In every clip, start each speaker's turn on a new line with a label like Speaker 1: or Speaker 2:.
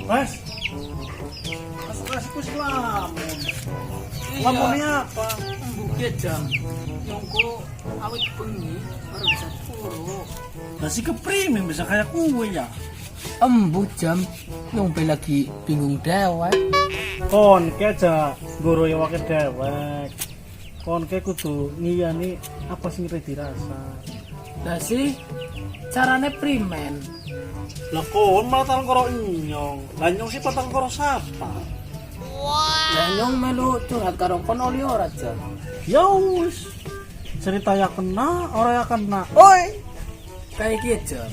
Speaker 1: Mas, kasih lamun. Lamunnya apa?
Speaker 2: Bukit jam. Nyongko awit bengi baru bisa turu.
Speaker 1: Nasi keprimen bisa kayak kue ya.
Speaker 2: Embu jam nyombe lagi bingung dewek.
Speaker 1: Kon ke aja guru yang wakil dewek. Kon ke kudu ngiyani apa sing dirasa.
Speaker 2: Lah sih carane primen.
Speaker 1: Lah kon malah tang karo nyong. Lah nyong sih patang karo sapa?
Speaker 2: Lah nyong melu curhat karo kon oli ora jam.
Speaker 1: Ya wis. Cerita ya kena, ora ya kena. Oi.
Speaker 2: Kayak gitu jam.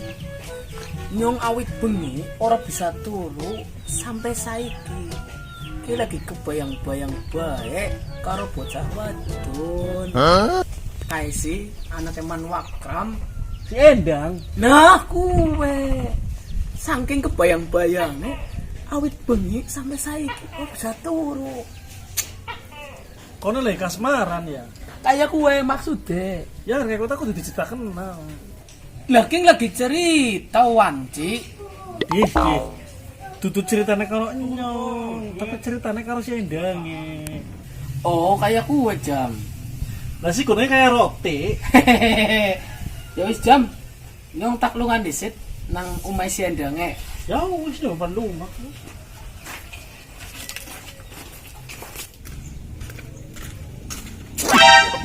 Speaker 2: Nyong awit bengi ora bisa turu sampai saiki. Ki lagi kebayang-bayang bae karo bocah wadon. Kayak si anak teman Wakram
Speaker 1: Si Endang.
Speaker 2: nah kuwe saking kebayang-bayangnya awit bengi sampai saiki ora bisa turu.
Speaker 1: Kono lagi kasmaran ya.
Speaker 2: Kayak kue maksudnya.
Speaker 1: Ya kayak kota kudu diceritakan nah.
Speaker 2: Lagi cerita wanci.
Speaker 1: Ih. Tutu ceritanya karo nyong, tapi ceritanya karo si Endang.
Speaker 2: Oh kayak kue jam.
Speaker 1: Lah si kono kayak roti.
Speaker 2: Ya wis jam. Nyong taklungan disit nang umai si endange.
Speaker 1: Ya wis yo pan lumak.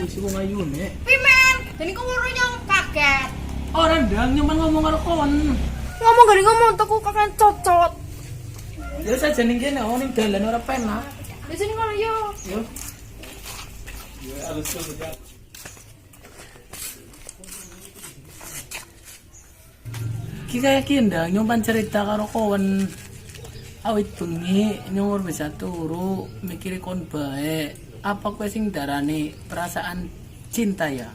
Speaker 2: Wis wong ayune.
Speaker 3: Pimen, jadi kok ngono yang kaget.
Speaker 2: Ora ndang nyoman ngomong karo kon.
Speaker 3: Ngomong gak ngomong tuh kakek cocot.
Speaker 2: Ya saja ning kene ning dalan ora penak.
Speaker 3: Di sini ngono yo.
Speaker 2: Yo.
Speaker 1: Ya harus coba.
Speaker 2: Ki kaya ki ndang nyoman cerita karo kon. Awit bengi nyong bisa turu mikiri kon bae. Apa kowe sing darani perasaan cinta ya?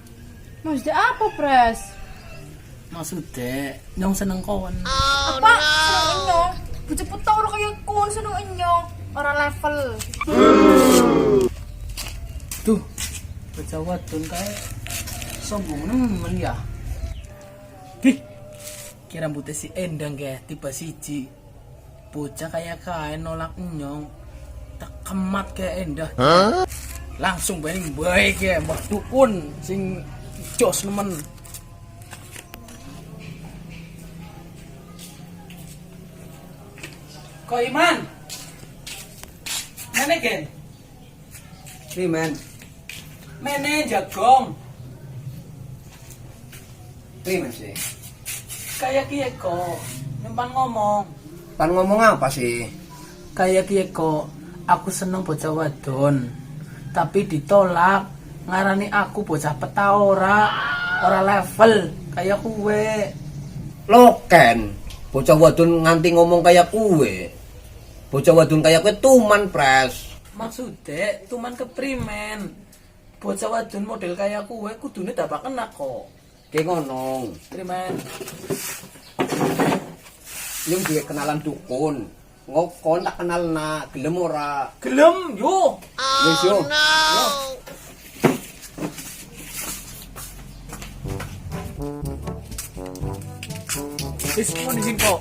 Speaker 3: Maksudnya apa, Pres?
Speaker 2: Maksudnya nyong seneng kon.
Speaker 3: Apa? Seneng enyong. Bocah puta ora kaya kon seneng enyong. Ora level.
Speaker 2: Tuh, bocah wadon kae sombong nemen ya. Ih, kira rambutnya si Endang kayak tiba siji. Bocah kayak kae nolak nyong. Tak kemat kayak Endah. Langsung baning baik ya, mbak dukun sing jos nemen. Ko Iman. Mana gen?
Speaker 4: Primen,
Speaker 2: Mene jagong.
Speaker 4: primen sih.
Speaker 2: Kayak kiye kok. Nyempan ngomong.
Speaker 4: Pan ngomong apa sih?
Speaker 2: Kayak kiye kok. Aku seneng bocah wadon. Tapi ditolak. Ngarani aku bocah peta ora level kayak kue.
Speaker 4: Loken, bocah wadon nganti ngomong kayak kue. Bocah wadon kayak kue tuman Pres.
Speaker 2: Maksudnya tuman keprimen. Bocah wadon model kayak kue kudune dapat kena kok.
Speaker 4: Kayak ngono.
Speaker 2: Primen.
Speaker 4: Yung duwe kenalan dukun. Ngokon tak kenal na, gelem ora?
Speaker 2: Gelem yo.
Speaker 4: Wis yo.
Speaker 2: Wis kon izin kok.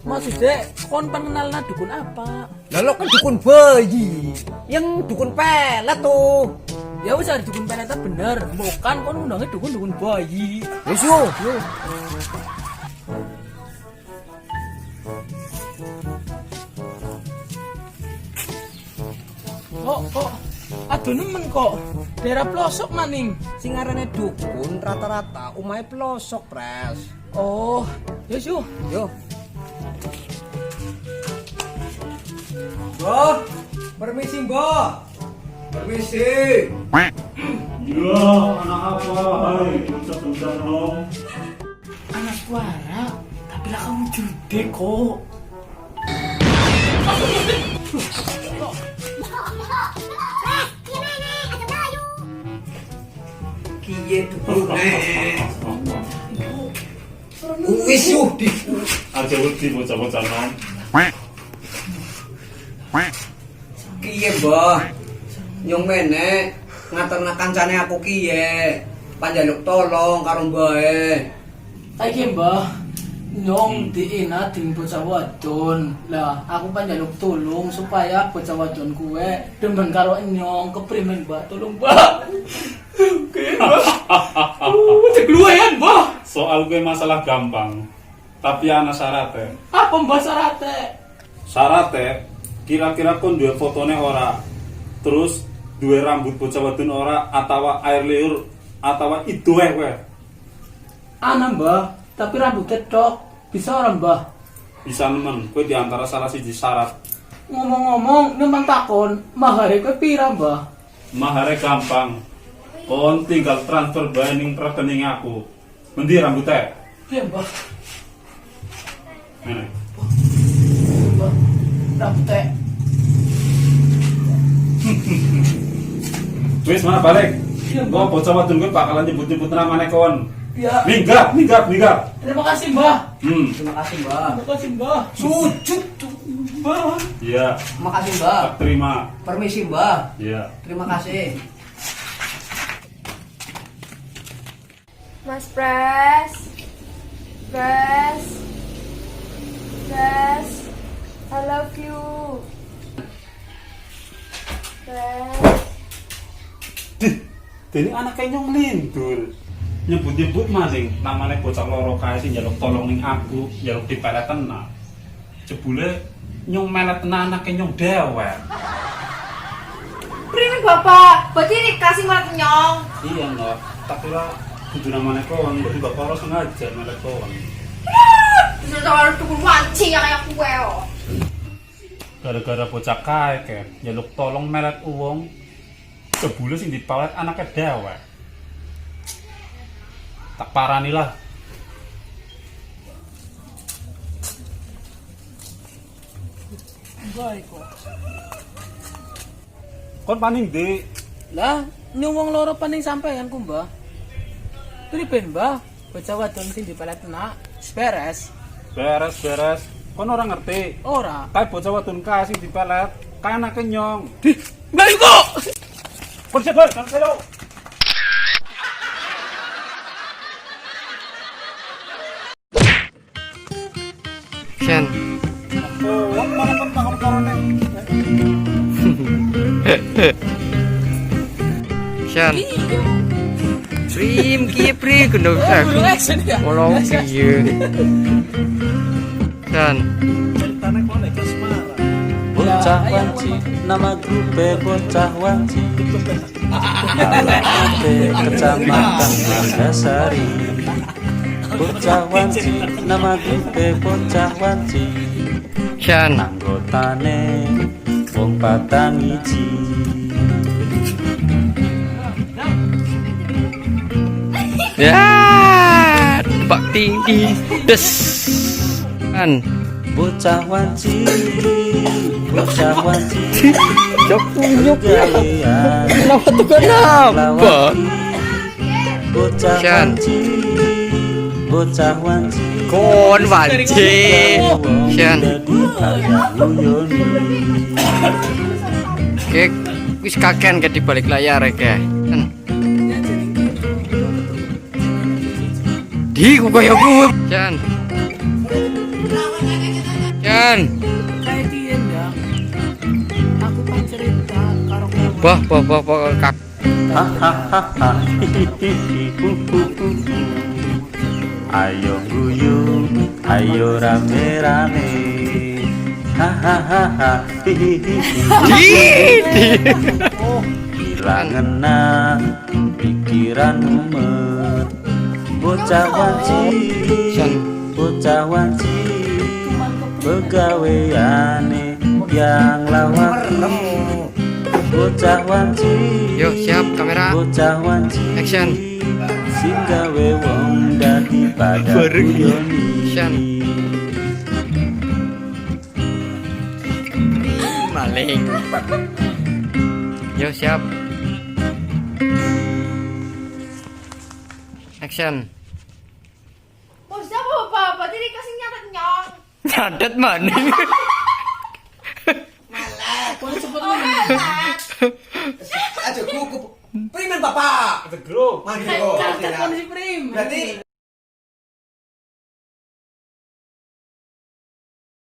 Speaker 2: Maksudnya kon pengenalna dukun apa?
Speaker 4: Lah lo kan dukun bayi. Yang dukun pelet tuh.
Speaker 2: Ya wis ada dukun peneta bener. Bukan kon undangnya dukun bayi.
Speaker 4: Wis yo.
Speaker 2: Kok aduh nemen kok. Daerah pelosok maning.
Speaker 4: Sing aranane dukun rata-rata umahe pelosok Pres.
Speaker 2: Oh, yes yo.
Speaker 4: Yo. Mbah, permisi Mbah. Permisi.
Speaker 1: Ya, anak apa? Hai, ucap-ucap dong.
Speaker 2: Anak suara, tapi lah kamu jude kok.
Speaker 4: Kiye dukune? Wis yo di.
Speaker 1: Aja wedi bocah-bocah nom.
Speaker 4: Kiye Mbah? Nyong mene ngaturna kancane aku kiye. Panjaluk tolong karo mbae.
Speaker 2: Kayak Mbah, Nyong diina ding bocah wadon. Lah, aku kan njaluk tulung supaya bocah wadon kuwe demen karo nyong keprimen, Mbah. Tolong, Mbah. Oke, Mbah. Cek luwean, Mbah.
Speaker 5: Soal gue masalah gampang, tapi ana syaratnya.
Speaker 2: Apa Mbah syaratnya?
Speaker 5: Syaratnya kira-kira kon duwe fotone ora, terus duwe rambut bocah wadon ora, atau air liur atau itu kowe.
Speaker 2: Ana, Mbah, tapi rambutnya tok. Bisa orang, Mbah?
Speaker 5: Bisa nemen, kowe diantara salah siji syarat.
Speaker 2: Ngomong-ngomong, numpang takon, mahare kowe pira, Mbah?
Speaker 5: Mahare gampang. Kon tinggal transfer bae ning rekening aku. Endi rambutnya?
Speaker 2: Iya, Mbah.
Speaker 5: Ngene.
Speaker 2: Mbah, rambutnya.
Speaker 5: Wis mana balik?
Speaker 2: Iya, Mbah.
Speaker 5: Kok bocah wadon kowe bakalan nyebut-nyebut namane kon.
Speaker 2: Ya.
Speaker 5: Minggat.
Speaker 2: Terima kasih, Mbah.
Speaker 4: Terima kasih, Mbah.
Speaker 2: Terima kasih, Mbah.
Speaker 4: Sujud tuh,
Speaker 2: Mbah.
Speaker 5: Iya,
Speaker 4: Terima kasih, Mbah.
Speaker 5: tak terima.
Speaker 4: Permisi, Mbah.
Speaker 5: Iya.
Speaker 4: Terima kasih.
Speaker 3: Mas Pres. Pres. Pres. I love you. Pres.
Speaker 5: Dene anake nyong lindur. Nyebut-nyebut maning namane bocah loro kae sing njaluk tolong ning aku, njaluk dipelet tenan. Jebule nyong melet tenan anake nyong dewek.
Speaker 3: Primen Bapak, berarti ini kasih malah kenyong.
Speaker 5: Iya, Nok. Tapi lah kudu namane kon, berarti bapak ora sengaja melet kon.
Speaker 3: Bisa harus tukul wanci yang kayak kue.
Speaker 5: Gara-gara bocah kae ke njaluk tolong melet uwong. Jebule sing dipelet anake dewek. Tak parani lah.
Speaker 2: Baik kok.
Speaker 5: Kon paning ndi?
Speaker 2: Lah, nyong wong loro paning sampeyan ku, Mbah. Priben, Mbah? Bocah wadon sing dipelet nak, beres.
Speaker 5: Beres. Kon ora ngerti.
Speaker 2: Ora.
Speaker 5: Kae bocah wadon kae sing dipelet, kae anake nyong.
Speaker 2: Mbah iku.
Speaker 5: Kon sebar, kan saya.
Speaker 6: Syan,
Speaker 5: Oh, mana kon takon karone.
Speaker 6: Syan. Stream kiye pri gendong aku. Walau piye. Syan.
Speaker 1: Ceritanya kok nek Kasmara.
Speaker 7: Bocah wanci, nama grupe bocah wanci. Kecamatan Margasari. Bocah wanci, nama grupe bocah wanci.
Speaker 6: Syan.
Speaker 7: Anggotane wong patang iji.
Speaker 6: Ya, Pak Tinggi. Des. Kan.
Speaker 7: Bocah wanci, bocah wanci.
Speaker 6: Jok nyok ya.
Speaker 7: Gawean
Speaker 6: Kenapa tuh kenapa?
Speaker 7: bocah
Speaker 6: Syan.
Speaker 7: wanci, bocah wanci.
Speaker 6: Kon wanci. Syan. Kek wis kakean ke di balik layar ya ke. Kan. Di ku kaya gue. Syan. Syan.
Speaker 2: Kayak tien ya. Aku kan cerita karo kamu.
Speaker 6: Bah, kak.
Speaker 7: Hahaha. Ayo guyu, ayo rame-rame. Hahaha. Hilang ngena pikiran mumet. Bocah wanci,
Speaker 6: Syan.
Speaker 7: bocah wanci. Begaweane yang lawak. Bocah wanci,
Speaker 6: Yuk, siap kamera.
Speaker 7: bocah wanci.
Speaker 6: Action.
Speaker 7: Sing gawe wong dadi pada guyoni.
Speaker 6: Syan. Maling. Yuk, siap. Action.
Speaker 3: Oh, siapa Bapak? Berarti ini kasih nyata kenyong.
Speaker 6: Cadet maning.
Speaker 3: Oh, enak.
Speaker 4: Aja kuku. Primen, Bapak.
Speaker 5: Ada grup.
Speaker 4: Mandi.
Speaker 2: Cacat kondisi prim.
Speaker 4: Berarti